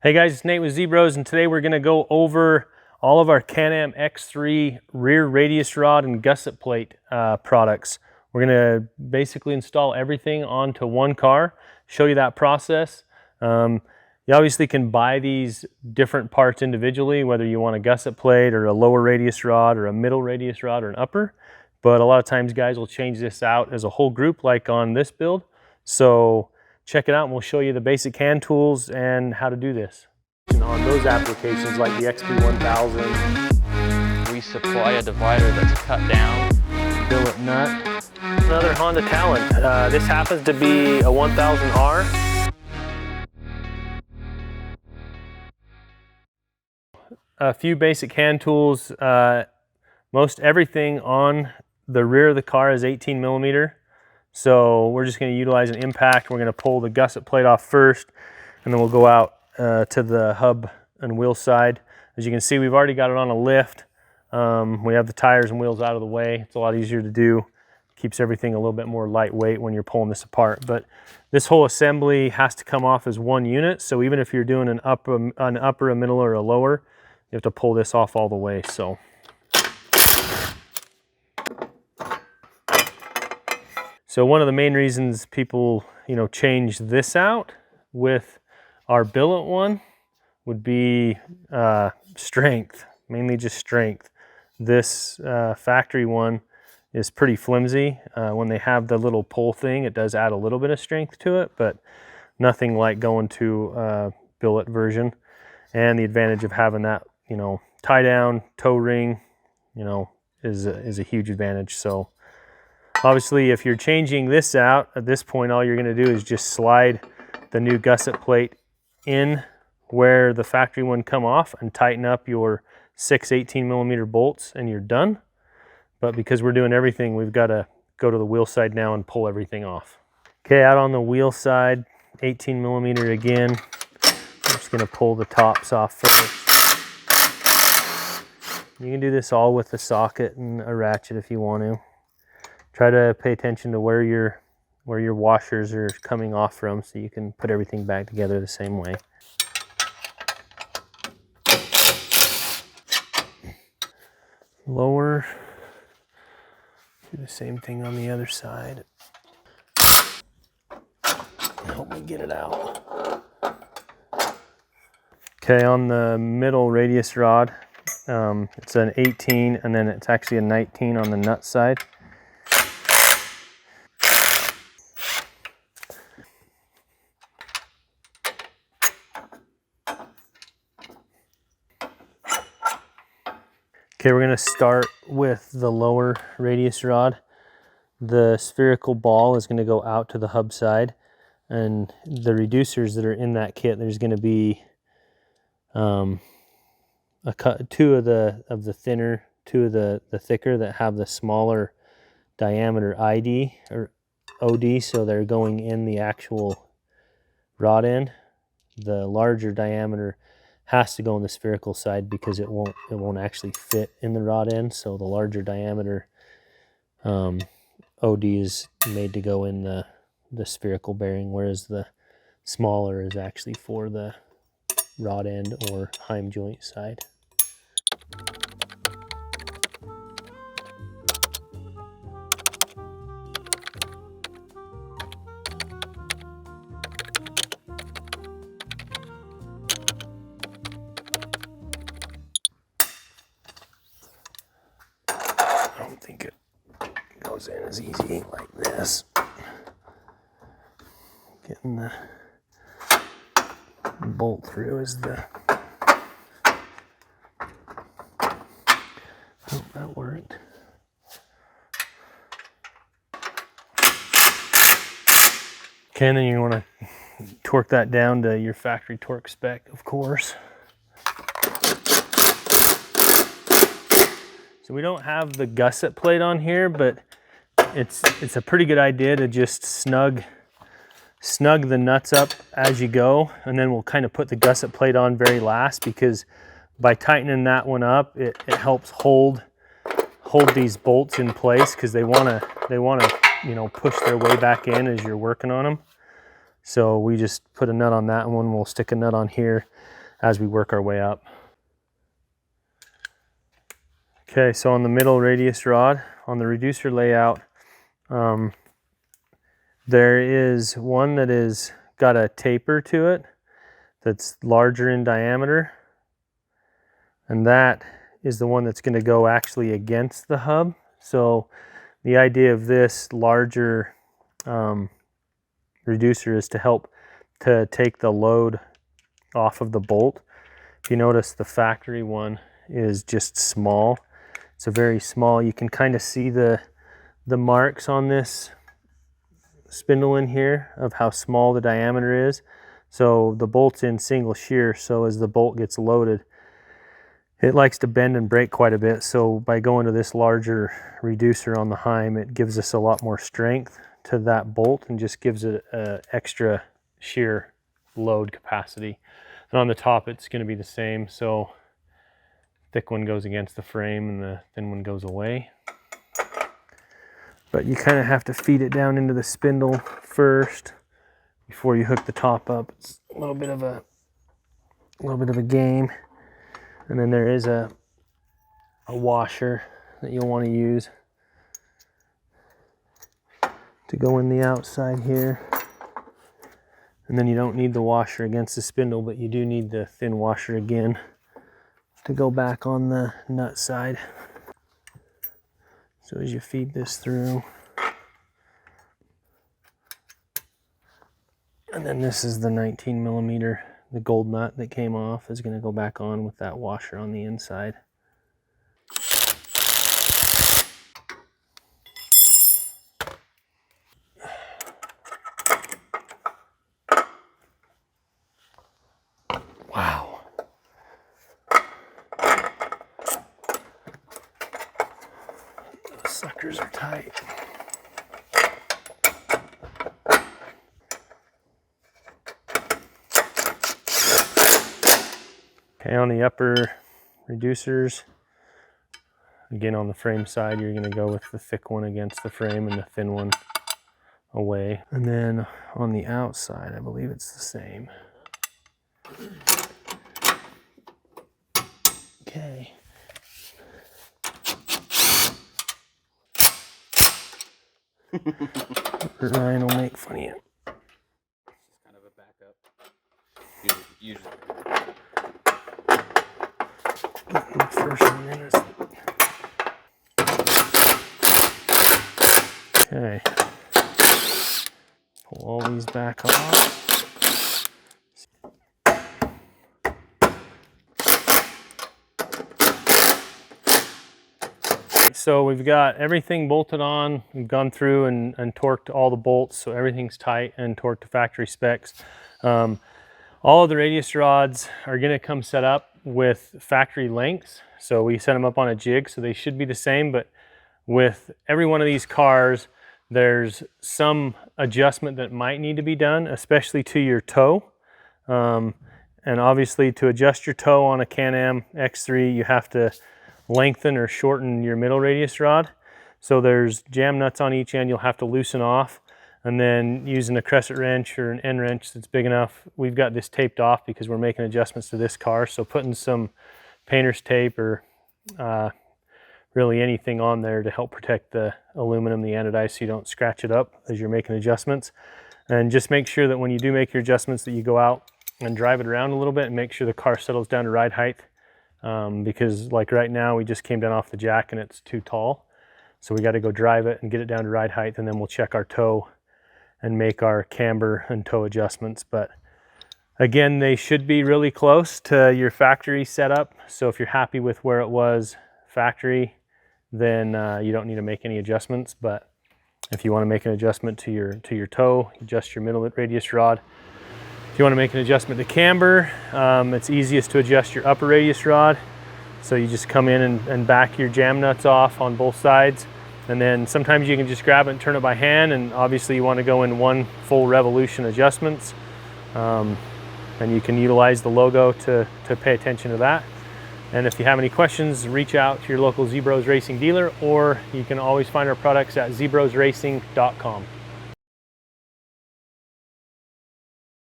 Hey guys, it's Nate with Zbroz, and today we're going to go over all of our Can-Am X3 rear radius rod and gusset plate products. We're going to basically install everything onto one car, show you that process. You obviously can buy these different parts individually, whether you want a gusset plate or a lower radius rod or a middle radius rod or an upper. But a lot of times guys will change this out as a whole group like on this build. So check it out and we'll show you the basic hand tools and how to do this. On those applications like the XP1000, we supply a divider that's cut down. billet nut. Another Honda Talon. This happens to be a 1000R. A few basic hand tools. Most everything on the rear of the car is 18 millimeter. So we're just going to utilize an impact. We're going to pull the gusset plate off first, and then we'll go out to the hub and wheel side. As you can see, we've already got it on a lift. We have the tires and wheels out of the way. It's a lot easier to do. Keeps everything a little bit more lightweight when you're pulling this apart. But this whole assembly has to come off as one unit. So even if you're doing an upper, a middle, or a lower, you have to pull this off all the way. So one of the main reasons people, change this out with our billet one would be strength, mainly just strength. This factory one is pretty flimsy. When they have the little pull thing, it does add a little bit of strength to it, but nothing like going to billet version. And the advantage of having that, tie down, toe ring, is a huge advantage. So obviously, if you're changing this out, at this point, all you're going to do is just slide the new gusset plate in where the factory one come off and tighten up your 6 18 millimeter bolts, and you're done. But because we're doing everything, we've got to go to the wheel side now and pull everything off. Okay, out on the wheel side, 18 millimeter again. I'm just going to pull the tops off first. You can do this all with a socket and a ratchet if you want to. Try to pay attention to where your washers are coming off from so you can put everything back together the same way. Lower. Do the same thing on the other side. Help me get it out. Okay, on the middle radius rod, it's an 18 and then it's actually a 19 on the nut side. Okay, we're going to start with the lower radius rod. The spherical ball is going to go out to the hub side, and the reducers that are in that kit, there's going to be two of the thinner, two of the thicker that have the smaller diameter ID or OD, so they're going in the actual rod end. The larger diameter has to go on the spherical side because it won't actually fit in the rod end. So the larger diameter OD is made to go in the spherical bearing, whereas the smaller is actually for the rod end or heim joint side. I don't think it goes in as easy like this. Getting the bolt through is the... Oh, that worked. Okay, and then you want to torque that down to your factory torque spec, of course. So we don't have the gusset plate on here, but it's a pretty good idea to just snug the nuts up as you go, and then we'll kind of put the gusset plate on very last, because by tightening that one up, it helps hold these bolts in place, because they want to push their way back in as you're working on them. So we just put a nut on that one. We'll stick a nut on here as we work our way up. Okay, so on the middle radius rod, on the reducer layout, there is one that is got a taper to it that's larger in diameter. And that is the one that's going to go actually against the hub. So the idea of this larger reducer is to help to take the load off of the bolt. If you notice, the factory one is just small. It's a very small, you can kind of see the marks on this spindle in here of how small the diameter is. So the bolt's in single shear, so as the bolt gets loaded, it likes to bend and break quite a bit. So by going to this larger reducer on the Heim, it gives us a lot more strength to that bolt and just gives it an extra shear load capacity. And on the top, it's going to be the same. So thick one goes against the frame and the thin one goes away. But you kind of have to feed it down into the spindle first before you hook the top up. It's a little bit of a game. And then there is a washer that you'll want to use to go in the outside here. And then you don't need the washer against the spindle, but you do need the thin washer again to go back on the nut side. So as you feed this through, and then this is the 19 millimeter, the gold nut that came off is going to go back on with that washer on the inside. Wow. Those suckers are tight. Okay, on the upper reducers, again on the frame side, you're going to go with the thick one against the frame and the thin one away. And then on the outside, I believe it's the same. Okay. Ryan will make fun of you. Kind of a backup. Usually. The first one in is... Okay. Pull all these back off. So we've got everything bolted on. We've gone through and torqued all the bolts, so everything's tight and torqued to factory specs. All of the radius rods are going to come set up with factory lengths. So we set them up on a jig, so they should be the same, but with every one of these cars, there's some adjustment that might need to be done, especially to your toe. And obviously to adjust your toe on a Can-Am X3, you have to lengthen or shorten your middle radius rod. So there's jam nuts on each end you'll have to loosen off, and then using a crescent wrench or an end wrench that's big enough, we've got this taped off because we're making adjustments to this car. So putting some painter's tape or really anything on there to help protect the aluminum, the anodized, so you don't scratch it up as you're making adjustments. And just make sure that when you do make your adjustments that you go out and drive it around a little bit and make sure the car settles down to ride height. Because like right now we just came down off the jack and it's too tall. So we got to go drive it and get it down to ride height, and then we'll check our toe and make our camber and toe adjustments. But again, they should be really close to your factory setup. So if you're happy with where it was factory, then you don't need to make any adjustments. But if you want to make an adjustment to your toe, adjust your middle radius rod. If you want to make an adjustment to camber, it's easiest to adjust your upper radius rod. So you just come in and back your jam nuts off on both sides. And then sometimes you can just grab it and turn it by hand. And obviously you want to go in one full revolution adjustments. And you can utilize the logo to pay attention to that. And if you have any questions, reach out to your local Zbroz Racing dealer, or you can always find our products at zbrozracing.com.